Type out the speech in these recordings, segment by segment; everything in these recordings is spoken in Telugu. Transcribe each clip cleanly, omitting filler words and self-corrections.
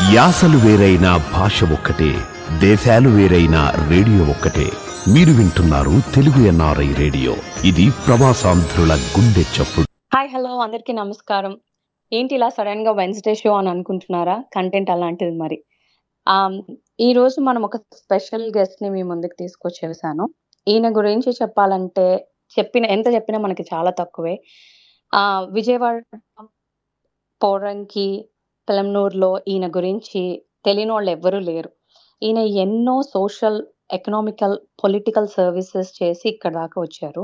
యాసలు వేరైన భాష ఒక్కటే, దేశాలు వేరైన రేడియో ఒక్కటే. మీరు వింటున్నారు తెలుగు ఎన్ఆర్ఐ రేడియో. ఇది ప్రవాసాంధ్రుల గుండె చప్పుడు. హాయ్ హలో అందరికీ నమస్కారం. ఏంటి ఇలా సడన్ గా వెన్స్డే షో అని అనుకుంటున్నారా? కంటెంట్ అలాంటిది మరి. ఈ రోజు మనం ఒక స్పెషల్ గెస్ట్ ని మీ ముందుకు తీసుకొచ్చేసాను. ఈయన గురించి చెప్పాలంటే ఎంత చెప్పినా మనకి చాలా తక్కువే. విజయవాడ పౌరంకి పెలంనూరులో ఈయన గురించి తెలియని వాళ్ళు ఎవ్వరూ లేరు. ఈయన ఎన్నో సోషల్, ఎకనామికల్, పొలిటికల్ సర్వీసెస్ చేసి ఇక్కడ దాకా వచ్చారు.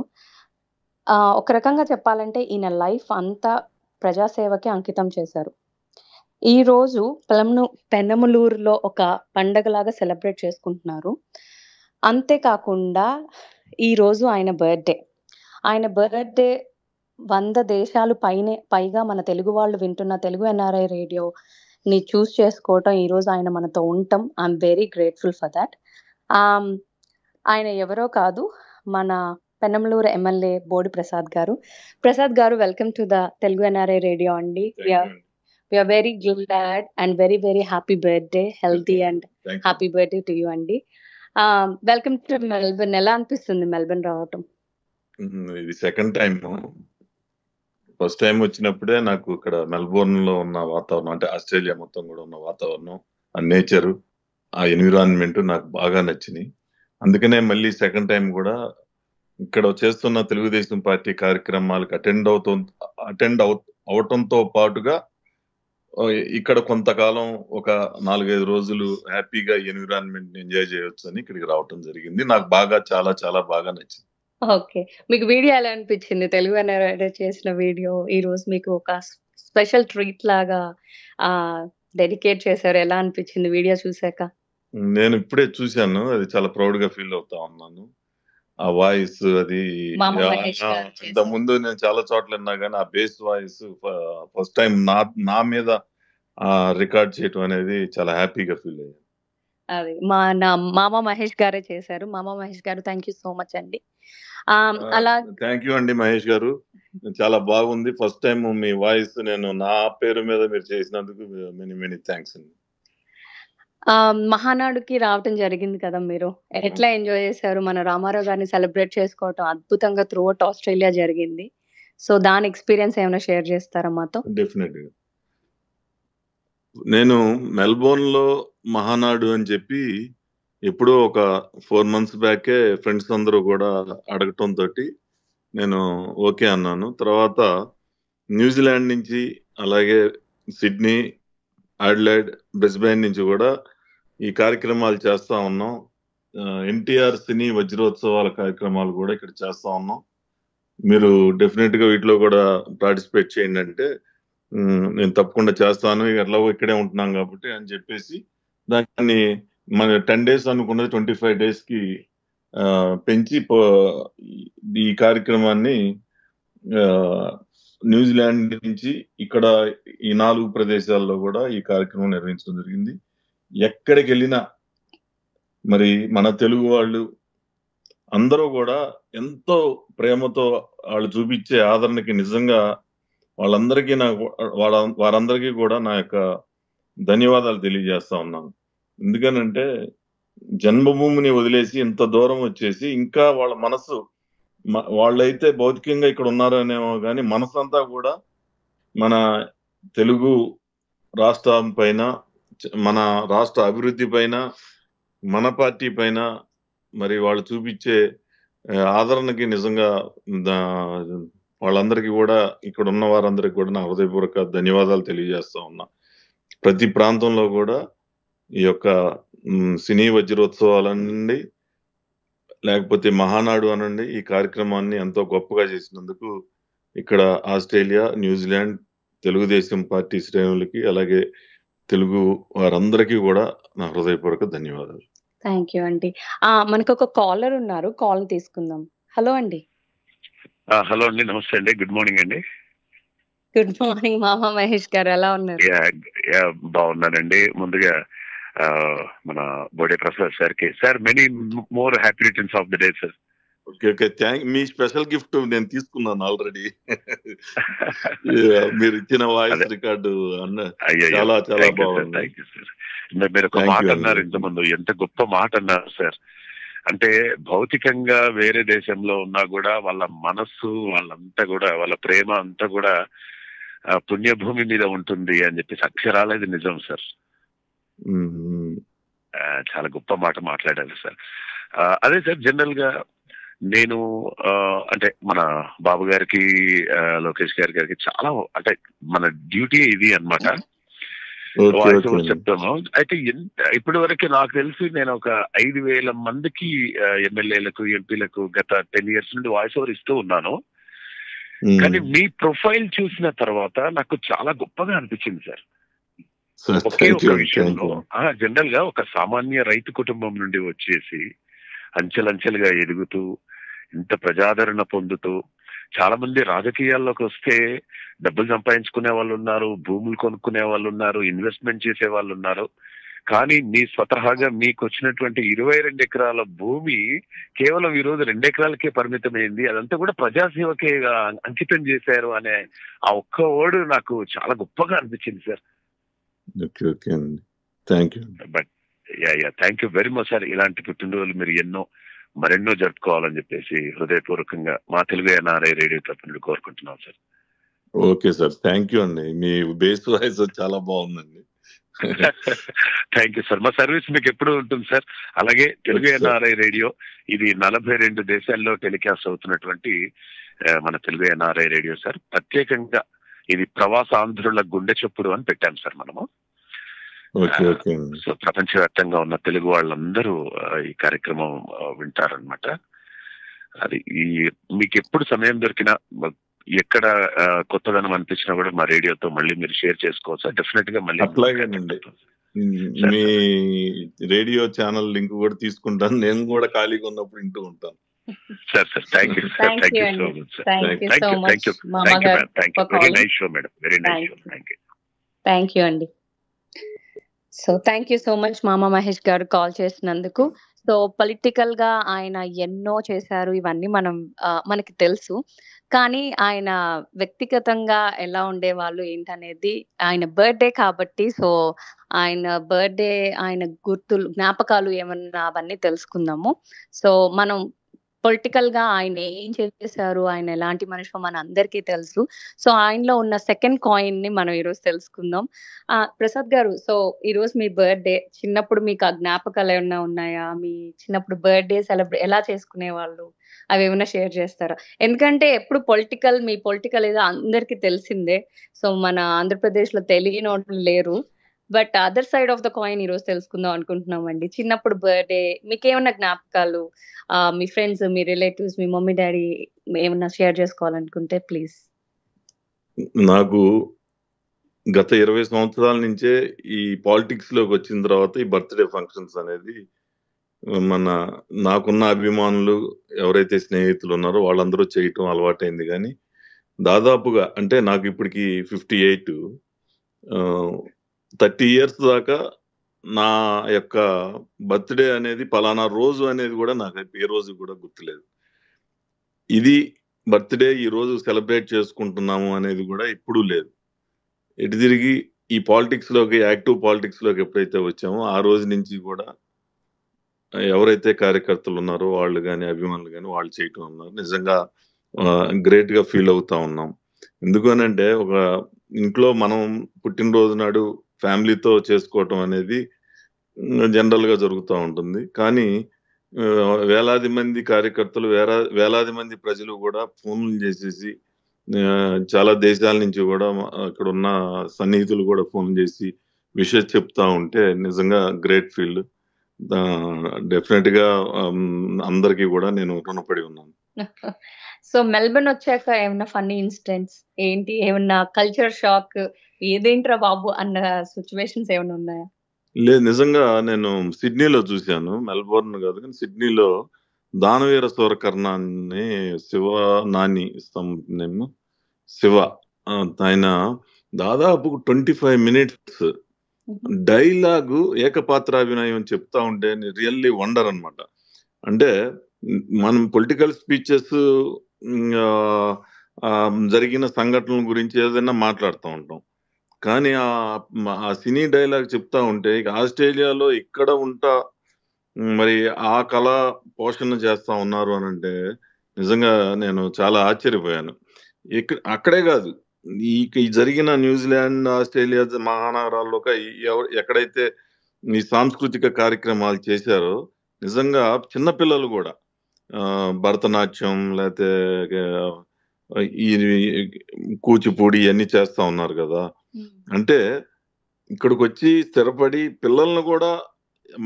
ఒక రకంగా చెప్పాలంటే ఈయన లైఫ్ అంతా ప్రజాసేవకి అంకితం చేశారు. ఈ రోజు పెనమలూరులో ఒక పండగలాగా సెలబ్రేట్ చేసుకుంటున్నారు. అంతేకాకుండా ఈ రోజు ఆయన బర్త్డే. ఆయన బర్త్డే 100 దేశాలు పైగా మన తెలుగు వాళ్ళు వింటున్న తెలుగు ఎన్ఆర్ఐ రేడియోని చూస్ చేసుకోవటం, ఈ రోజు ఆయన మనతో ఉండటం, I'm very grateful for that. ఆయన ఎవరో కాదు, మన పెనమలూరు ఎమ్మెల్యే బోడి ప్రసాద్ గారు. ప్రసాద్ గారు, welcome to the Telugu NRI radio అండి. We are very glad and very very happy birthday, healthy and happy birthday to you అండి. Welcome to Melbourne. ఎలా అనిపిస్తుంది మెల్బర్న్ రావటం? ఇది సెకండ్ టైం. ఫస్ట్ టైం వచ్చినప్పుడే నాకు ఇక్కడ మెల్బోర్న్ లో ఉన్న వాతావరణం, అంటే ఆస్ట్రేలియా మొత్తం కూడా ఉన్న వాతావరణం, ఆ నేచర్, ఆ ఎన్విరాన్మెంట్ నాకు బాగా నచ్చినాయి. అందుకనే మళ్ళీ సెకండ్ టైం కూడా ఇక్కడ చేస్తున్న తెలుగుదేశం పార్టీ కార్యక్రమాలకు అటెండ్ అవటంతో పాటుగా ఇక్కడ కొంతకాలం ఒక 4-5 రోజులు హ్యాపీగా ఎన్విరాన్మెంట్ ఎంజాయ్ చేయొచ్చు అని ఇక్కడికి రావటం జరిగింది. నాకు బాగా చాలా చాలా బాగా నచ్చింది. ఓకే, మీకు వీడియో ఎలా అనిపించింది? తెలుగు ఎన్ఆర్ఐ చేసిన వీడియో ఈ రోజు మీకు ఒక స్పెషల్ ట్రీట్ లాగా డెడికేట్ చేశారు. ఎలా అనిపించింది వీడియో చూసాక? నేను ఇప్పుడే చూశాను, అది చాలా ప్రౌడ్ గా ఫీల్ అవుతా ఉన్నాను. ఆ వాయిస్ అది ఇంత ముందు నేను చాలా చోట్ల విన్నా కానీ ఆ బేస్ వాయిస్ ఫస్ట్ టైం నా మీద రికార్డ్ చేయటం అనేది చాలా హ్యాపీగా ఫీల్ అయ్యాను. అది నా మామ మహేష్ గారే చేశారు. మామ మహేష్ గారు, థ్యాంక్ యూ సో మచ్ అండి. అలా థ్యాంక్ యూ అండి మహేష్ గారు, చాలా బాగుంది. ఫస్ట్ టైం మీ వాయిస్ నేను నా పేరు మీద మీరు చేసినందుకు మెనీ మెనీ థ్యాంక్స్ అండి. మహానాడుకి రావటం జరిగింది కదా, మీరు ఎట్లా ఎంజాయ్ చేశారు? మన రామారావు గారిని సెలబ్రేట్ చేసుకోవటం అద్భుతంగా త్రూ అవుట్ ఆస్ట్రేలియా జరిగింది. సో దాని ఎక్స్పీరియన్స్ ఏమైనా షేర్ చేస్తారా మాతో? డెఫినెట్ గా. నేను మెల్బోర్న్ లో మహానాడు అని చెప్పి ఎప్పుడో ఒక 4 months బ్యాకే ఫ్రెండ్స్ అందరూ కూడా అడగటం తోటి నేను ఓకే అన్నాను. తర్వాత న్యూజిలాండ్ నుంచి, అలాగే సిడ్నీ, అడిలైడ్, బ్రిస్బేన్ నుంచి కూడా ఈ కార్యక్రమాలు చేస్తా ఉన్నాం. ఎన్టీఆర్ సినీ వజ్రోత్సవాల కార్యక్రమాలు కూడా ఇక్కడ చేస్తా ఉన్నాం. మీరు డెఫినెట్ గా వీటిలో కూడా పార్టిసిపేట్ చేయండి అంటే నేను తప్పకుండా చేస్తాను, ఎట్లా ఇక్కడే ఉంటున్నాం కాబట్టి అని చెప్పేసి దాన్ని మన 10 days అనుకున్నది 25 days కి పెంచి ఈ కార్యక్రమాన్ని న్యూజిలాండ్ నుంచి ఇక్కడ ఈ 4 ప్రదేశాల్లో కూడా ఈ కార్యక్రమం నిర్వహించడం జరిగింది. ఎక్కడికి వెళ్ళినా మరి మన తెలుగు వాళ్ళు అందరూ కూడా ఎంతో ప్రేమతో వాళ్ళు చూపించే ఆదరణకి నిజంగా వారందరికీ కూడా నా యొక్క ధన్యవాదాలు తెలియజేస్తా ఉన్నాను. ఎందుకనంటే జన్మభూమిని వదిలేసి ఇంత దూరం వచ్చేసి ఇంకా వాళ్ళ మనసు, వాళ్ళైతే భౌతికంగా ఇక్కడ ఉన్నారనేమో కానీ మనసంతా కూడా మన తెలుగు రాష్ట్రం పైన, మన రాష్ట్ర అభివృద్ధి పైన, మన పార్టీ పైన మరి వాళ్ళు చూపించే ఆదరణకి నిజంగా వాళ్ళందరికీ కూడా, ఇక్కడ ఉన్న వారందరికీ కూడా నా హృదయపూర్వక ధన్యవాదాలు తెలియజేస్తా ఉన్నా. ప్రతి ప్రాంతంలో కూడా ఈ యొక్క సినీ వజ్రోత్సవాలనండి, లేకపోతే మహానాడు అనండి, ఈ కార్యక్రమాన్ని ఎంతో గొప్పగా చేసినందుకు ఇక్కడ ఆస్ట్రేలియా, న్యూజిలాండ్ తెలుగుదేశం పార్టీ శ్రేణులకి, అలాగే తెలుగు వారందరికీ కూడా నా హృదయపూర్వక ధన్యవాదాలు. థ్యాంక్ యూ అండి. మనకు ఒక కాలర్ ఉన్నారు, కాల్ తీసుకుందాం. హలో అండి. హలో అండి, నమస్తే అండి, గుడ్ మార్నింగ్ అండి. గుడ్ మార్నింగ్ మామ మహేష్ గారు, ఎలా ఉన్నారు? బాగున్నానండి. ముందుగా మన బోడే ప్రసాద్ సార్కి, sir many more happy returns of the day sir. Okay okay me special gift నేను తీసుకున్నాను ఆల్రెడీ. మీరు ఇచ్చిన వాయిస్ రికార్డు అన్న చాలా చాలా బాగుంది. మీరు ఒక మాట అన్నారు ఇంతకుముందు, ఎంత గొప్ప మాట అన్నారు సార్. అంటే భౌతికంగా వేరే దేశంలో ఉన్నా కూడా వాళ్ళ మనస్సు వాళ్ళంతా కూడా వాళ్ళ ప్రేమ అంతా కూడా పుణ్యభూమి మీద ఉంటుంది అని చెప్పేసి అక్షరాలది నిజం సార్. చాలా గొప్ప మాట మాట్లాడారు సార్. అదే సార్, జనరల్ గా నేను అంటే మన బాబు గారికి లోకేష్ గారికి చాలా అంటే మన డ్యూటీ ఇది అన్నమాట, వాయిస్ ఓవర్ చెప్తాము. అయితే ఇప్పటి వరకు నాకు తెలిసి నేను ఒక 5,000 మందికి ఎమ్మెల్యేలకు ఎంపీలకు గత 10 years నుండి వాయిస్ ఓవర్ ఇస్తూ ఉన్నాను. కానీ మీ ప్రొఫైల్ చూసిన తర్వాత నాకు చాలా గొప్పగా అనిపించింది సార్. ఒకే ఒక విషయంలో జనరల్ గా ఒక సామాన్య రైతు కుటుంబం నుండి వచ్చేసి అంచెలంచెలుగా ఎదుగుతూ ఇంత ప్రజాదరణ పొందుతూ, చాలా మంది రాజకీయాల్లోకి వస్తే డబ్బులు సంపాదించుకునే వాళ్ళు ఉన్నారు, భూములు కొనుక్కునే వాళ్ళు ఉన్నారు, ఇన్వెస్ట్మెంట్ చేసే వాళ్ళు ఉన్నారు. కానీ మీ స్వతహాగా మీకు వచ్చినటువంటి 22 ఎకరాల భూమి కేవలం ఈ రోజు 2 ఎకరాలకే పరిమితమైంది. అదంతా కూడా ప్రజాసేవకే అంకితం చేశారు అనే ఆ ఒక్క వర్డ్ నాకు చాలా గొప్పగా అనిపించింది sir. But thank you very much sir. ఇలాంటి పుట్టినరోజులు మీరు మరెన్నో జరుపుకోవాలని చెప్పేసి హృదయపూర్వకంగా మా తెలుగు ఎన్ఆర్ఐ రేడియో తరఫున కోరుకుంటున్నాం sir. Okay sir, thank you అండి. మీ బేస్ వాయిస్ చాలా బాగుందండి. Thank you sir. మా సర్వీస్ మీకు ఎప్పుడు ఉంటుంది సార్. అలాగే తెలుగు ఎన్ఆర్ఐ రేడియో ఇది 42 దేశాల్లో టెలికాస్ట్ అవుతున్నటువంటి మన తెలుగు ఎన్ఆర్ఐ రేడియో సార్. ప్రత్యేకంగా ఇది ప్రవాసాంధ్రుల గుండె చప్పుడు అని పెట్టాం సార్ మనము. సో ప్రపంచవ్యాప్తంగా ఉన్న తెలుగు వాళ్ళందరూ ఈ కార్యక్రమం వింటారనమాట. అది మీకు ఎప్పుడు సమయం దొరికినా, ఎక్కడ కొత్తదనం అనిపించినా కూడా మా రేడియోతో మళ్ళీ మీరు షేర్ చేసుకోవచ్చు. డెఫినెట్ గా మళ్ళీ అట్లాగేనండి. మీ రేడియో ఛానల్ లింక్ కూడా తీసుకుంటాను, నేను కూడా ఖాళీగా ఉన్నప్పుడు వింటూ ఉంటాను. Sir thank you sir. Thank you so much sir. Thank you. Very nice show madam. Very nice show. Thank you అండి. So thank you so much మామ మహేష్ గారు కాల్ చేసినందుకు. సో పొలిటికల్ గా ఆయన ఎన్నో చేశారు, ఇవన్నీ మనకి తెలుసు. కానీ ఆయన వ్యక్తిగతంగా ఎలా ఉండేవాళ్ళు ఏంటనేది ఆయన బర్త్డే కాబట్టి, సో ఆయన బర్త్డే, ఆయన జ్ఞాపకాలు ఏమన్నా అవన్నీ తెలుసుకుందాము. సో మనం పొలిటికల్ గా ఆయన ఏం చేశారు, ఆయన ఎలాంటి మనిషి మన అందరికీ తెలుసు. సో ఆయనలో ఉన్న సెకండ్ కాయిన్ ని మనం ఈరోజు తెలుసుకుందాం. ప్రసాద్ గారు, సో ఈరోజు మీ బర్త్డే, చిన్నప్పుడు మీకు ఆ జ్ఞాపకాలు ఏమన్నా ఉన్నాయా? మీ చిన్నప్పుడు బర్త్డే సెలబ్రేట్ ఎలా చేసుకునే వాళ్ళు, అవి ఏమైనా షేర్ చేస్తారా? ఎందుకంటే ఎప్పుడు మీ పొలిటికల్ ఏదో అందరికీ తెలిసిందే. సో మన ఆంధ్రప్రదేశ్ లో తెలియని వాళ్ళు లేరు. But other side of the coin ఈరోజు తెలుసుకుందాం అనుకుంటున్నామండి. చిన్నప్పుడు బర్త్డే మీకేమన్నా జ్ఞాపకాలు, మీ ఫ్రెండ్స్, మీ రిలేటివ్స్, మీ మమ్మీ డాడీ ఏమన్నా షేర్ చేసుకోవాలనుకుంటే ప్లీజ్. నాకు గత 20 సంవత్సరాల నుంచే ఈ పాలిటిక్స్ లోకి వచ్చిన తర్వాత ఈ బర్త్డే ఫంక్షన్స్ అనేది నాకున్న అభిమానులు ఎవరైతే స్నేహితులు ఉన్నారో వాళ్ళందరూ చేయటం అలవాటైంది. కానీ దాదాపుగా అంటే నాకు ఇప్పటికి 58, 30 years దాకా నా యొక్క బర్త్డే అనేది పలానా రోజు అనేది కూడా నాకు ఏ రోజు కూడా గుర్తులేదు. ఇది బర్త్డే ఈ రోజు సెలబ్రేట్ చేసుకుంటున్నాము అనేది కూడా ఎప్పుడూ లేదు. ఎటు తిరిగి ఈ పాలిటిక్స్ లోకి, యాక్టివ్ పాలిటిక్స్ లోకి ఎప్పుడైతే వచ్చామో ఆ రోజు నుంచి కూడా ఎవరైతే కార్యకర్తలు ఉన్నారో వాళ్ళు కానీ అభిమానులు కానీ వాళ్ళు చేయటం ఉన్నారు. నిజంగా గ్రేట్ గా ఫీల్ అవుతా ఉన్నాం. ఎందుకనంటే ఒక ఇంట్లో మనం పుట్టినరోజు నాడు ఫ్యామిలీతో చేసుకోవటం అనేది జనరల్ గా జరుగుతూ ఉంటుంది. కానీ వేలాది మంది కార్యకర్తలు, వేలాది మంది ప్రజలు కూడా ఫోన్లు చేసేసి, చాలా దేశాల నుంచి కూడా అక్కడ ఉన్న సన్నిహితులు కూడా ఫోన్ చేసి విషెస్ చెప్తా ఉంటే నిజంగా గ్రేట్ ఫీల్. డెఫినెట్ గా అందరికీ కూడా నేను రుణపడి ఉన్నాను. సో మెల్బర్న్ వచ్చాక ఏమన్నా ఫన్నీ ఇన్సిడెంట్స్ ఏంటి, ఏమన్నా కల్చర్ షాక్, ఏదేంట్రా బాబు అన్న సిచ్యువేషన్స్ ఏమైనా ఉన్నాయా? లేదు, నిజంగా నేను సిడ్నీలో చూశాను, మెల్బోర్న్ కాదు కానీ సిడ్నీలో దానవీర సూరకర్ణ అని శివ ఆయన దాదాపు 25 minutes డైలాగు ఏకపాత్రాభినయం చెప్తా ఉంటే రియల్లీ వండర్ అనమాట. అంటే మనం పొలిటికల్ స్పీచెస్ జరిగిన సంఘటనల గురించి ఏదైనా మాట్లాడుతూ ఉంటాం. కానీ ఆ సినీ డైలాగ్ చెప్తా ఉంటే ఇక ఆస్ట్రేలియాలో ఇక్కడ ఉంటా మరి ఆ కళ పోషణ చేస్తా ఉన్నారు అని అంటే నిజంగా నేను చాలా ఆశ్చర్యపోయాను. అక్కడే కాదు, ఈ జరిగిన న్యూజిలాండ్, ఆస్ట్రేలియా మహానగరాల్లో ఎక్కడైతే ఈ సాంస్కృతిక కార్యక్రమాలు చేశారో నిజంగా చిన్నపిల్లలు కూడా భరతనాట్యం లేకపోతే ఈ కూచిపూడి ఇవన్నీ చేస్తా ఉన్నారు కదా. అంటే ఇక్కడికి వచ్చి స్థిరపడి పిల్లల్ని కూడా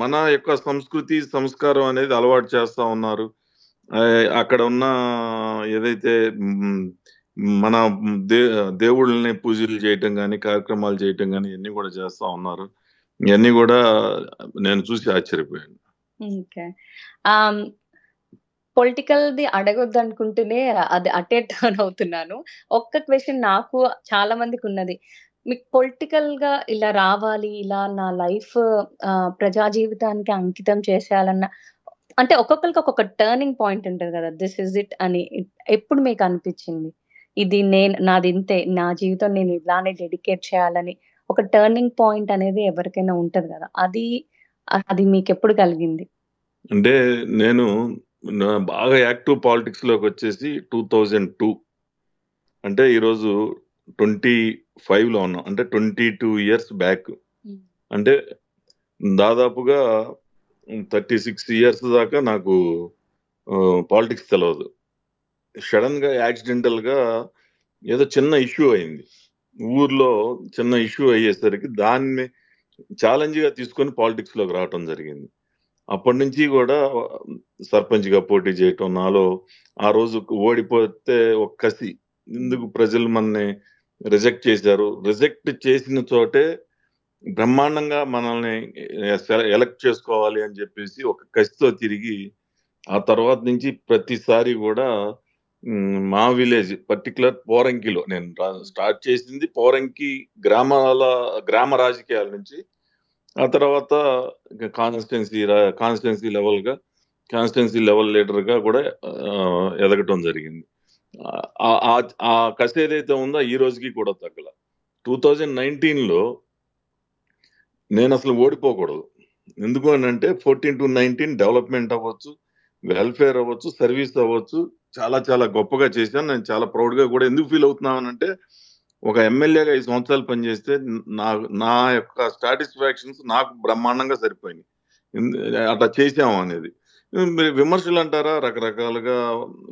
మన యొక్క సంస్కృతి సంస్కారం అనేది అలవాటు చేస్తా ఉన్నారు. అక్కడ ఉన్న ఏదైతే మన దేవుళ్ళని పూజలు చేయటం కానీ కార్యక్రమాలు చేయటం కానీ ఇవన్నీ కూడా చేస్తా ఉన్నారు. ఇవన్నీ కూడా నేను చూసి ఆశ్చర్యపోయాను. ఓకే. పొలిటికల్‌ది అడగొద్దు అనుకుంటూనే అది అటే టర్న్ అవుతున్నాను. ఒక్క క్వెషన్ నాకు చాలా మందికున్నది. మీకు పొలిటికల్‌గా ఇలా రావాలి, ఇలా నా లైఫ్ ప్రజా జీవితానికి అంకితం చేసేయాలన్న అంటే ఒక్కొక్కరికి ఒక్కొక్క టర్నింగ్ పాయింట్ ఉంటది కదా! దిస్ ఈజ్ ఇట్ అని ఎప్పుడు మీకు అనిపించింది? ఇది నాదింతే, నా జీవితం నేను ఇలానే డెడికేట్ చేయాలని ఒక టర్నింగ్ పాయింట్ అనేది ఎవరికైనా ఉంటది కదా! అది మీకెప్పుడు కలిగింది? అంటే నేను బాగా యాక్టివ్ పాలిటిక్స్ లోకి వచ్చేసి 2002 అంటే ఈరోజు 25లో ఉన్నాం. అంటే 22 ఇయర్స్ బ్యాక్. అంటే దాదాపుగా 36 ఇయర్స్ దాకా నాకు పాలిటిక్స్ తెలియదు. సడన్ గా యాక్సిడెంటల్ గా ఏదో చిన్న ఇష్యూ అయింది ఊర్లో. చిన్న ఇష్యూ అయ్యేసరికి దాన్ని ఛాలెంజ్ గా తీసుకొని పాలిటిక్స్ లోకి రావటం జరిగింది. అప్పటి నుంచి కూడా సర్పంచ్ గా పోటీ చేయటం నాలో. ఆ రోజు ఓడిపోతే ఒక కసి, ఎందుకు ప్రజలు మనల్ని రిజెక్ట్ చేశారు, రిజెక్ట్ చేసిన చోటే బ్రహ్మాండంగా మనల్ని ఎలక్ట్ చేసుకోవాలి అని చెప్పేసి ఒక కసితో తిరిగి ఆ తర్వాత నుంచి ప్రతిసారి కూడా మా విలేజ్ పర్టికులర్ పోరంకిలో నేను స్టార్ట్ చేసింది. పోరంకి గ్రామ రాజకీయాల నుంచి ఆ తర్వాత కాన్స్టిట్యున్సీ లెవెల్ లీడర్ గా కూడా ఎదగటం జరిగింది. ఆ కసి ఏదైతే ఉందో ఈ రోజుకి కూడా తగ్గల. 2019లో నేను అసలు ఓడిపోకూడదు. ఎందుకు అని అంటే 14 to 19 డెవలప్మెంట్ అవ్వచ్చు, వెల్ఫేర్ అవ్వచ్చు, సర్వీస్ అవ్వచ్చు, చాలా చాలా గొప్పగా చేశాను. నేను చాలా ప్రౌడ్ గా కూడా ఎందుకు ఫీల్ అవుతున్నానంటే ఒక ఎమ్మెల్యేగా 5 సంవత్సరాలు పనిచేస్తే నా యొక్క సాటిస్ఫాక్షన్స్ నాకు బ్రహ్మాండంగా సరిపోయినాయి. అట్లా చేసాము అనేది. విమర్శలు అంటారా, రకరకాలుగా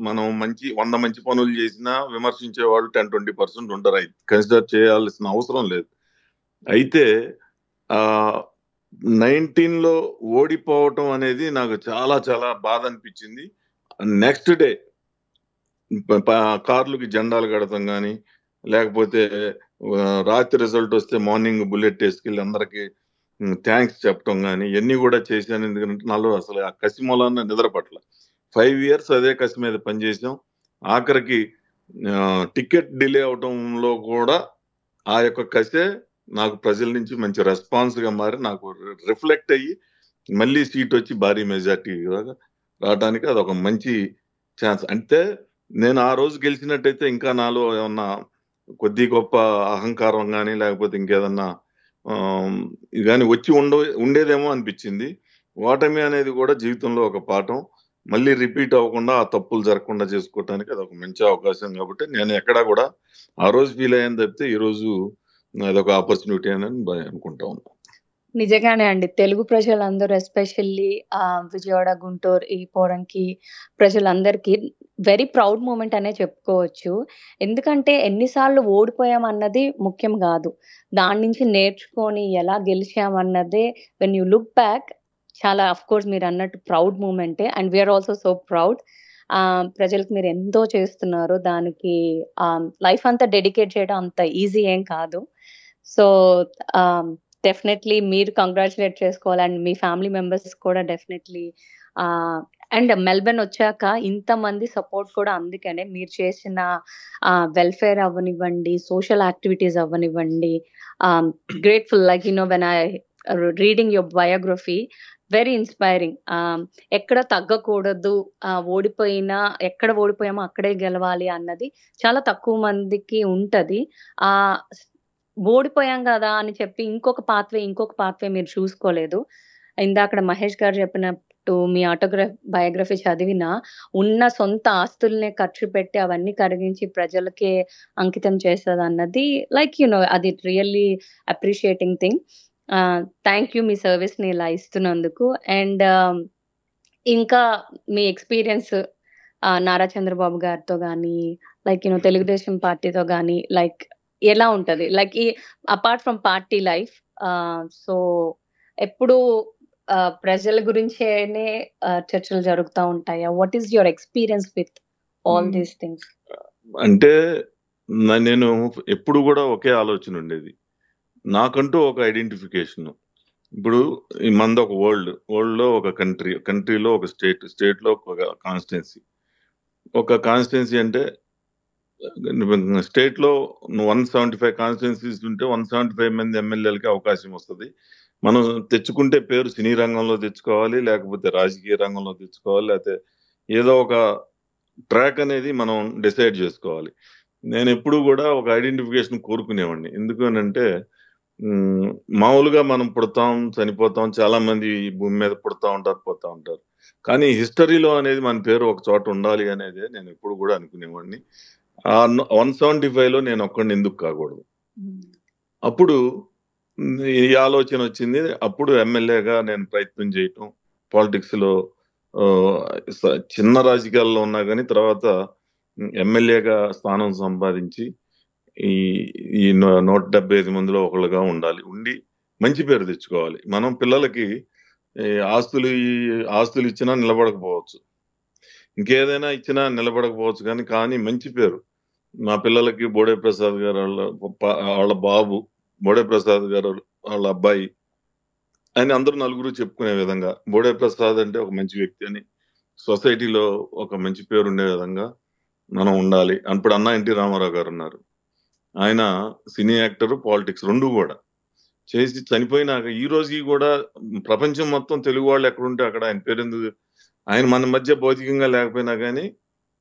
మనం 100 మంచి పనులు చేసినా విమర్శించే వాళ్ళు 10-20% ఉంటారు. కన్సిడర్ చేయాల్సిన అవసరం లేదు. అయితే 19లో ఓడిపోవటం అనేది నాకు చాలా చాలా బాధ అనిపించింది. నెక్స్ట్ డే కార్లకి జెండాలు కడతాం కానీ లేకపోతే రాత్రి రిజల్ట్ వస్తే మార్నింగ్ బుల్లెట్ వేసుకెళ్ళి అందరికి థ్యాంక్స్ చెప్పడం కానీ ఇవన్నీ కూడా చేశాను. ఎందుకంటే నాలో అసలు ఆ కసి మూలాన్ని నిద్రపట్ల 5 ఇయర్స్ అదే కసి మీద పనిచేసాం. ఆఖరికి టికెట్ డిలే అవటంలో కూడా ఆ యొక్క కసే నాకు ప్రజల నుంచి మంచి రెస్పాన్స్ గా మారి నాకు రిఫ్లెక్ట్ అయ్యి మళ్ళీ సీట్ వచ్చి భారీ మెజార్టీ రావడానికి అదొక మంచి ఛాన్స్. అంటే నేను ఆ రోజు గెలిచినట్టయితే ఇంకా నాలో ఏమన్నా కొద్ది గొప్ప అహంకారం కానీ లేకపోతే ఇంకేదన్నా కానీ వచ్చి ఉండేదేమో అనిపించింది. ఓటమి అనేది కూడా జీవితంలో ఒక పాఠం. మళ్ళీ రిపీట్ అవ్వకుండా ఆ తప్పులు జరగకుండా చేసుకోవటానికి అదొక మంచి అవకాశం. కాబట్టి నేను ఎక్కడా కూడా ఆ రోజు ఫీల్ అయ్యాను తప్పితే ఈ రోజు అదొక ఆపర్చునిటీ అని అనుకుంటా ఉన్నాను. నిజంగానే అండి. తెలుగు ప్రజలందరూ ఎస్పెషల్లీ విజయవాడ, గుంటూరు, ఈ పోరంకి ప్రజలందరికీ వెరీ ప్రౌడ్ మూమెంట్ అనే చెప్పుకోవచ్చు. ఎందుకంటే ఎన్నిసార్లు ఓడిపోయామన్నది ముఖ్యం కాదు, దాని నుంచి నేర్చుకొని ఎలా గెలిచామన్నదే వెన్ యూ లుక్ బ్యాక్ చాలా ఆఫ్ కోర్స్ మీరు అన్నట్టు ప్రౌడ్ మూమెంటే. And we are also so proud. ప్రజలకు మీరు ఎంతో చేస్తున్నారు, దానికి లైఫ్ అంతా డెడికేట్ చేయడం అంత ఈజీ ఏం కాదు. సో డెఫినెట్లీ మీరు కంగ్రాచులేట్ చేసుకోవాలి అండ్ మీ ఫ్యామిలీ మెంబర్స్ కూడా డెఫినెట్లీ. అండ్ మెల్బర్న్ వచ్చాక ఇంతమంది సపోర్ట్ కూడా అందుకనే. మీరు చేసిన వెల్ఫేర్ అవ్వనివ్వండి, సోషల్ యాక్టివిటీస్ అవ్వనివ్వండి, grateful. Like when I reading your biography, very inspiring. ఎక్కడ తగ్గకూడదు, ఎక్కడ ఓడిపోయామో అక్కడే గెలవాలి అన్నది చాలా తక్కువ మందికి ఉంటది. ఓడిపోయాం కదా అని చెప్పి ఇంకొక పాత్వే మీరు చూసుకోలేదు. ఇందాకడ మహేష్ గారు చెప్పినట్టు మీ బయోగ్రఫీ చదివినా ఉన్న సొంత ఆస్తుల్నే ఖర్చు పెట్టి అవన్నీ కరిగించి ప్రజలకే అంకితం చేసేది అన్నది అది really appreciating thing. Thank you me service ని ఇలా ఇస్తున్నందుకు. అండ్ ఇంకా మీ ఎక్స్పీరియన్స్ నారా చంద్రబాబు గారితో కానీ తెలుగుదేశం పార్టీతో కానీ ఎలా ఉంటది, ఈ apart from party life? So ఎప్పుడు ప్రజల గురించేనే చర్చలు జరుగుతూ ఉంటాయా? What is your experience with all these things? అంటే నేను ఎప్పుడు కూడా ఒకే ఆలోచన ఉండేది, నాకంటూ ఒక ఐడెంటిఫికేషన్. ఇప్పుడు మనది ఒక వరల్డ్ లో ఒక కంట్రీలో ఒక స్టేట్ లో ఒక కాన్స్టిట్యున్సీ అంటే స్టేట్ లో 175 కాన్స్టిట్యున్సీస్ ఉంటే 175 మంది ఎమ్మెల్యేలకి అవకాశం వస్తుంది. మనం తెచ్చుకుంటే పేరు సినీ రంగంలో తెచ్చుకోవాలి, లేకపోతే రాజకీయ రంగంలో తెచ్చుకోవాలి, లేకపోతే ఏదో ఒక ట్రాక్ అనేది మనం డిసైడ్ చేసుకోవాలి. నేను ఎప్పుడు కూడా ఒక ఐడెంటిఫికేషన్ కోరుకునేవాడిని. ఎందుకు అంటే మామూలుగా మనం పుడతాం, చనిపోతాం, చాలా మంది ఈ భూమి మీద పుడతా ఉంటారు, పోతా ఉంటారు. కానీ హిస్టరీలో అనేది మన పేరు ఒక చోట ఉండాలి అనేది నేను ఎప్పుడు కూడా అనుకునేవాడిని. 175లో నేను ఒక్కడిని ఎందుకు కాకూడదు? అప్పుడు ఈ ఆలోచన వచ్చింది. అప్పుడు ఎమ్మెల్యేగా నేను ప్రయత్నం చేయటం, పాలిటిక్స్ లో చిన్న రాజకీయాల్లో ఉన్నా కానీ తర్వాత ఎమ్మెల్యేగా స్థానం సంపాదించి ఈ 175 మందిలో ఒకళ్ళుగా ఉండి మంచి పేరు తెచ్చుకోవాలి. మనం పిల్లలకి ఆస్తులు ఇచ్చినా నిలబడకపోవచ్చు, ఇంకేదైనా ఇచ్చినా నిలబడకపోవచ్చు, కానీ మంచి పేరు మా పిల్లలకి బోడే ప్రసాద్ గారు వాళ్ళ బాబు, బోడే ప్రసాద్ గారు వాళ్ళ అబ్బాయి అని అందరూ నలుగురు చెప్పుకునే విధంగా బోడే ప్రసాద్ అంటే ఒక మంచి వ్యక్తి అని సొసైటీలో ఒక మంచి పేరు ఉండే విధంగా మనం ఉండాలి. అప్పుడు అన్న ఎన్టీ రామారావు గారు ఉన్నారు. ఆయన సినీ యాక్టర్, పాలిటిక్స్ రెండు కూడా చేసి చనిపోయినాక ఈ రోజుకి కూడా ప్రపంచం మొత్తం తెలుగు వాళ్ళు ఎక్కడుంటే అక్కడ ఆయన పేరు ఎందుకు, ఆయన మన మధ్య భౌతికంగా లేకపోయినా కానీ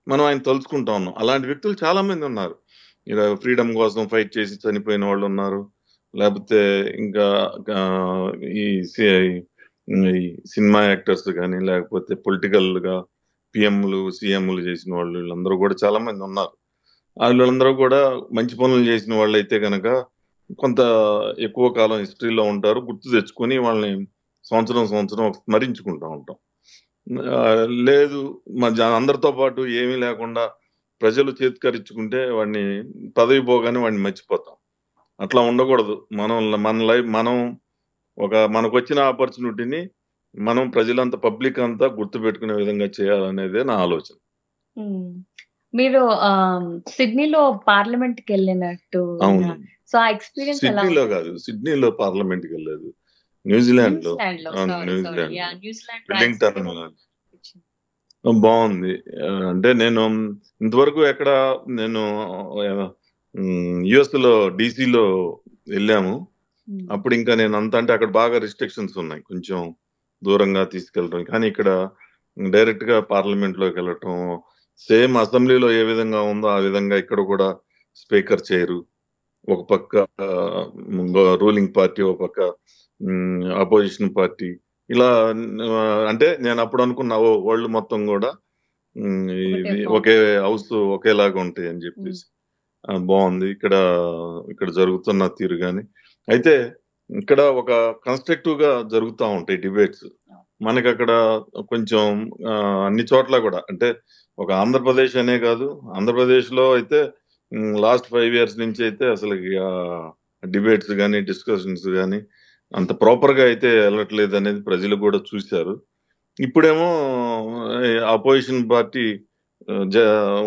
మనం ఆయన తలుచుకుంటా ఉన్నాం. అలాంటి వ్యక్తులు చాలా మంది ఉన్నారు. ఇలా ఫ్రీడమ్ కోసం ఫైట్ చేసి చనిపోయిన వాళ్ళు ఉన్నారు, లేకపోతే ఇంకా ఈ సినిమా యాక్టర్స్ కానీ, లేకపోతే పొలిటికల్ గా పిఎంలు సీఎంలు చేసిన వాళ్ళు, వీళ్ళందరూ కూడా చాలా మంది ఉన్నారు. వాళ్ళందరూ కూడా మంచి పనులు చేసిన వాళ్ళు అయితే కనుక కొంత ఎక్కువ కాలం హిస్టరీలో ఉంటారు. గుర్తు తెచ్చుకొని వాళ్ళని సంవత్సరం స్మరించుకుంటూ ఉంటాం. లేదు అందరితో పాటు ఏమీ లేకుండా ప్రజలు చేతికరించుకుంటే వాడిని పదవి పోగానే వాడిని మర్చిపోతాం. అట్లా ఉండకూడదు. మనం మనకు వచ్చిన ఆపర్చునిటీని మనం ప్రజలంతా, పబ్లిక్ అంతా గుర్తు పెట్టుకునే విధంగా చేయాలనేదే నా ఆలోచన. మీరు సిడ్నీలో పార్లమెంట్ కి వెళ్ళినట్టు, సో ఆ ఎక్స్పీరియన్స్ సిడ్నీలో కాదు, సిడ్నీలో పార్లమెంట్ కి వెళ్ళలేదు, న్యూజిలాండ్ లో వెల్లింగ్టన్. బాగుంది. అంటే నేను ఇంతవరకు నేను యుఎస్ లో డీసీలో వెళ్ళాము. అప్పుడు ఇంకా నేను అంటే అక్కడ బాగా రిస్ట్రిక్షన్స్ ఉన్నాయి, కొంచెం దూరంగా తీసుకెళ్ళడం. కానీ ఇక్కడ డైరెక్ట్ గా పార్లమెంట్ లోకి వెళ్ళటం, సేమ్ అసెంబ్లీలో ఏ విధంగా ఉందో ఆ విధంగా ఇక్కడ కూడా స్పీకర్ చైరు, ఒక పక్క రూలింగ్ పార్టీ, ఒక పక్క అపోజిషన్ పార్టీ, ఇలా. అంటే నేను అప్పుడు అనుకున్నా వరల్డ్ మొత్తం కూడా ఒకే హౌస్ ఒకేలాగా ఉంటాయి అని చెప్పేసి. బాగుంది ఇక్కడ జరుగుతున్న తీరు. కానీ అయితే ఇక్కడ ఒక కన్స్ట్రక్టివ్ గా జరుగుతూ ఉంటాయి డిబేట్స్. మనకి అక్కడ కొంచెం అన్ని చోట్ల కూడా, అంటే ఒక ఆంధ్రప్రదేశ్ అనే కాదు, ఆంధ్రప్రదేశ్ లో అయితే లాస్ట్ 5 years నుంచి అయితే అసలు డిబేట్స్ కానీ డిస్కషన్స్ కానీ అంత ప్రాపర్ గా అయితే వెళ్ళట్లేదు అనేది ప్రజలు కూడా చూశారు. ఇప్పుడేమో అపోజిషన్ పార్టీ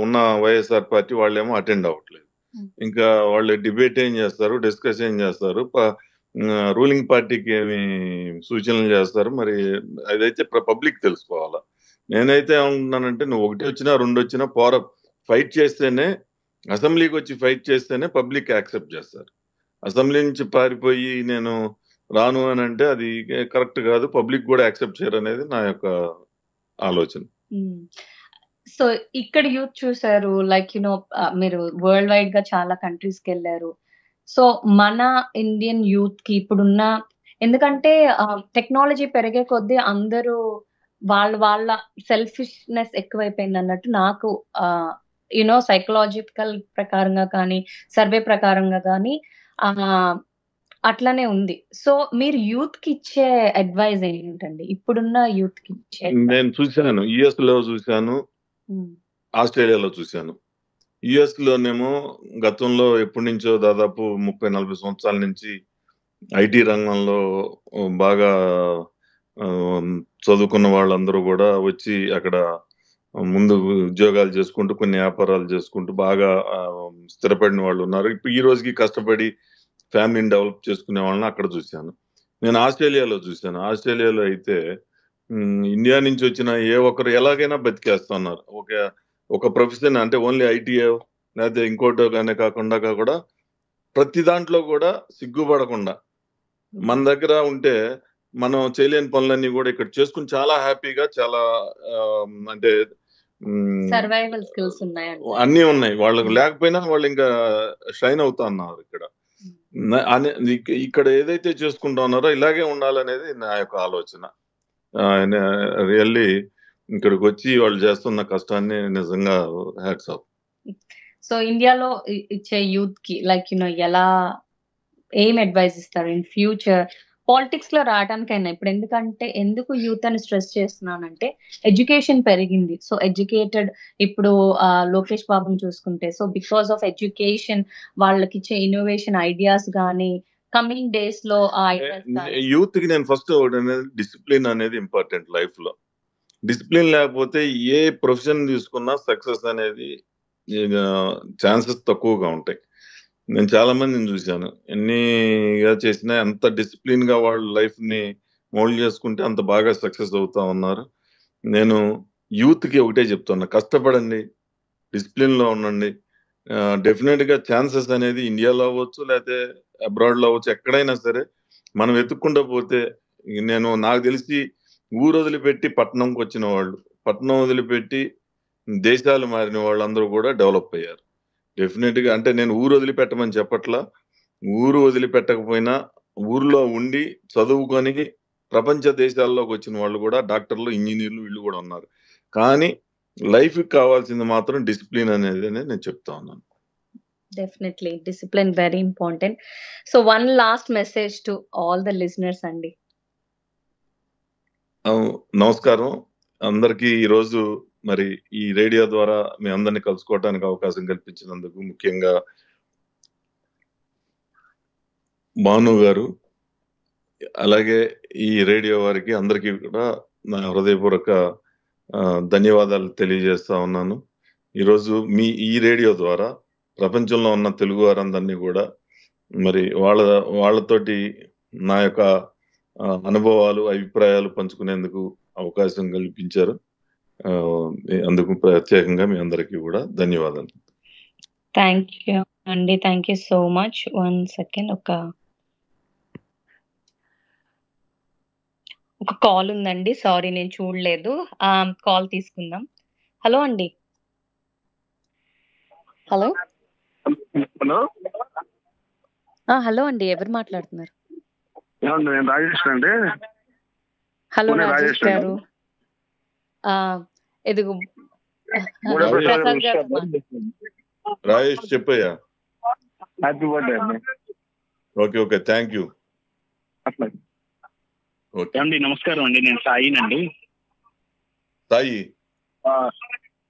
ఉన్న వైఎస్ఆర్ పార్టీ వాళ్ళేమో అటెండ్ అవ్వట్లేదు. ఇంకా వాళ్ళు డిబేట్ ఏం చేస్తారు, డిస్కస్ ఏం చేస్తారు, రూలింగ్ పార్టీకి ఏమి సూచనలు చేస్తారు, మరి అదైతే పబ్లిక్ తెలుసుకోవాలా. నేనైతే ఏమంటున్నానంటే, నువ్వు 1 వచ్చినా 2 వచ్చినా ఫైట్ చేస్తేనే, అసెంబ్లీకి వచ్చి ఫైట్ చేస్తేనే పబ్లిక్ యాక్సెప్ట్ చేస్తారు. అసెంబ్లీ నుంచి పారిపోయి నేను రాను అని అంటే అది కరెక్ట్ కాదు, పబ్లిక్ కూడా యాక్సెప్ట్ చేయరు అనేది నా యొక్క ఆలోచన. సో ఇక్కడ యూత్ చూసారు, లైక్ మీరు వరల్డ్ వైడ్ గా చాలా కంట్రీస్ కి వెళ్ళారు. సో మన ఇండియన్ యూత్ కి ఇప్పుడున్న, ఎందుకంటే టెక్నాలజీ పెరిగే కొద్దీ అందరూ వాళ్ళ సెల్ఫిష్నెస్ ఎక్కువైపోయింది అన్నట్టు నాకు సైకలాజికల్ ప్రకారంగా కానీ సర్వే ప్రకారంగా కానీ అట్లానే ఉంది. సో మీరు యూత్ కి ఇచ్చే అడ్వైజ్ ఏంటండి, ఇప్పుడున్న యూత్ కి ఇచ్చే? నేను చూశాను, యుఎస్ లో చూశాను, ఆస్ట్రేలియాలో చూశాను. యుఎస్ లోనేమో గతంలో ఎప్పటి నుంచో దాదాపు 30-40 సంవత్సరాల నుంచి ఐటీ రంగంలో బాగా చదువుకున్న వాళ్ళందరూ కూడా వచ్చి అక్కడ ముందు ఉద్యోగాలు చేసుకుంటూ కొన్ని వ్యాపారాలు చేసుకుంటూ బాగా స్థిరపడిన వాళ్ళు ఉన్నారు. ఇప్పుడు ఈ రోజుకి కష్టపడి ఫ్యామిలీని డెవలప్ చేసుకునే వాళ్ళని అక్కడ చూశాను. నేను ఆస్ట్రేలియాలో చూశాను. ఆస్ట్రేలియాలో అయితే ఇండియా నుంచి వచ్చిన ఏ ఒక్కరు ఎలాగైనా బతికేస్తున్నారు. ఒక ప్రొఫెషన్ అంటే ఓన్లీ ఐటీఏ లేకపోతే ఇంకోటో కానీ కాకుండా కూడా ప్రతి దాంట్లో కూడా సిగ్గుపడకుండా మన దగ్గర ఉంటే మనం చేయలేని పనులన్నీ కూడా ఇక్కడ చేసుకుని చాలా హ్యాపీగా, చాలా అంటే సర్వైవల్ స్కిల్స్ ఉన్నాయి, అన్నీ ఉన్నాయి. వాళ్ళకు లేకపోయినా వాళ్ళు ఇంకా షైన్ అవుతా ఉన్నారు ఇక్కడ. ఇక్కడ ఏదైతే చేసుకుంటా ఉన్నారో ఇలాగే ఉండాలనేది నా యొక్క ఆలోచన. రియల్లీ ఇక్కడికి వచ్చి వాళ్ళు చేస్తున్న కష్టాన్ని నిజంగా హ్యాట్స్ ఆఫ్. సో ఇండియాలో ఇచ్చే యూత్ కి లైక్ ఎలా ఏం అడ్వైస్ ఇస్తారు ఇన్ ఫ్యూచర్ పాలిటిక్స్ లో రావడానికైనా? ఇప్పుడు ఎందుకు యూత్ అని స్ట్రెస్ చేస్తున్నానంటే ఎడ్యుకేషన్ పెరిగింది. సో ఎడ్యుకేటెడ్ ఇప్పుడు లోకేష్ బాబుని చూసుకుంటే, సో బికాస్ ఆఫ్ ఎడ్యుకేషన్ వాళ్ళకి ఇచ్చే ఇన్నోవేషన్ ఐడియాస్ గానీ కమింగ్ డేస్ లో యూత్ కి నేను ఫస్ట్ డిసిప్లిన్ అనేది ఇంపార్టెంట్ లైఫ్ లో. డిసిప్లిన్ లేకపోతే ఏ ప్రొఫెషన్ తీసుకున్నా సక్సెస్ అనేది ఛాన్సెస్ తక్కువగా ఉంటాయి. నేను చాలా మందిని చూశాను, ఎన్నిగా చేసినా ఎంత డిసిప్లిన్ గా వాళ్ళ లైఫ్ ని మోల్డ్ చేసుకుంటే అంత బాగా సక్సెస్ అవుతా ఉన్నారు. నేను యూత్ కి ఒకటే చెప్తున్నా, కష్టపడండి, డిసిప్లిన్ లో ఉండండి. డెఫినెట్ గా ఛాన్సెస్ అనేది ఇండియాలో అవ్వచ్చు లేకపోతే అబ్రాడ్ లో అవ్వచ్చు, ఎక్కడైనా సరే మనం వెతుక్కుంటూ పోతే. నాకు తెలిసి ఊరు వదిలిపెట్టి పట్టణంకి వచ్చిన వాళ్ళు, పట్టణం వదిలిపెట్టి దేశాలు మారిన వాళ్ళందరూ కూడా డెవలప్ అయ్యారు డెఫినెట్ గా. అంటే నేను ఊరు వదిలిపెట్టమని చెప్పట్లా, ఊరు వదిలిపెట్టకపోయినా ఊర్లో ఉండి చదువుకొని ప్రపంచ దేశాల్లోకి వచ్చిన వాళ్ళు కూడా డాక్టర్లు, ఇంజనీర్లు వీళ్ళు కూడా ఉన్నారు. కానీ లైఫ్ కి కావాల్సింది మాత్రం డిసిప్లిన్ అనేది నేను చెప్తా ఉన్నాను. Definitely discipline very important. So one last message to all the listeners అండి. నమస్కారం అందరికీ. ఈరోజు మరి ఈ రేడియో ద్వారా మీ అందరినీ కలుసుకోవడానికి అవకాశం కల్పించినందుకు ముఖ్యంగా భాను గారు, అలాగే ఈ రేడియో వారికి అందరికీ కూడా నా హృదయపూర్వక ధన్యవాదాలు తెలియజేస్తా ఉన్నాను. ఈరోజు ఈ రేడియో ద్వారా ప్రపంచంలో ఉన్న తెలుగు వారందరినీ కూడా మరి వాళ్ళతోటి నా యొక్క అనుభవాలు, అభిప్రాయాలు పంచుకునేందుకు అవకాశం కల్పించారు. అందుకు ప్రత్యేకంగా మీ అందరికీ కూడా ధన్యవాదాలు. థ్యాంక్ యూ అండి, thank you so much. 1 second, ఒక కాల్ ఉందండి, సారీ నేను చూడలేదు. కాల్ తీసుకుందాం. హలో అండి. హలో హలో అండి, ఎవరు మాట్లాడుతున్నారు? రాజేష్ అండి. హలో రాజేష్ గారు. ఎదుగు ప్రసాద్ గారు. రాజేష్ చెప్పయ్యా. హ్యాపీ బర్త్డే అండి. Okay thank you. అండి నమస్కారం అండి, నేను సాయినండి. సాయి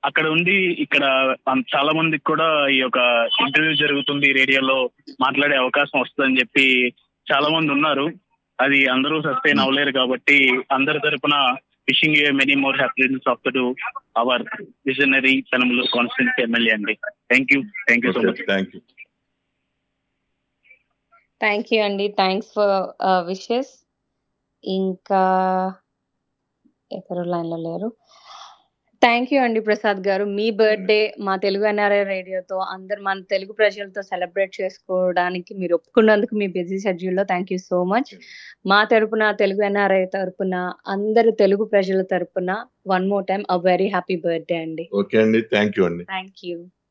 అక్కడ ఉండి ఇక్కడ చాలా మందికి కూడా ఈ యొక్క ఇంటర్వ్యూ జరుగుతుంది, రేడియోలో మాట్లాడే అవకాశం వస్తుందని చెప్పి చాలా మంది ఉన్నారు. అది అందరూ సస్టైన్ అవ్వలేరు కాబట్టి అందరి తరపున wishing you many more happiness of to our visionary Penamaluru constituency MLA అండి. Thank you so much. Thank you అండి, థ్యాంక్స్ ఫర్ విషెస్. ఇంకా ఎవరు లైన్ లో లేరు. థ్యాంక్ యూ అండి ప్రసాద్ గారు. మీ బర్త్డే మా తెలుగు ఎన్ఆర్ఐ రేడియోతో అందరు మన తెలుగు ప్రజలతో సెలబ్రేట్ చేసుకోవడానికి మీరు ఒప్పుకున్నందుకు మీ బిజీ షెడ్యూల్లో థ్యాంక్ యూ సో మచ్. మా తరపున తెలుగు ఎన్ఆర్ఐ తరపున అందరు తెలుగు ప్రజల తరపున one more time a very happy birthday అండి. ఓకే అండి, థ్యాంక్ యూ అండి. Thank you.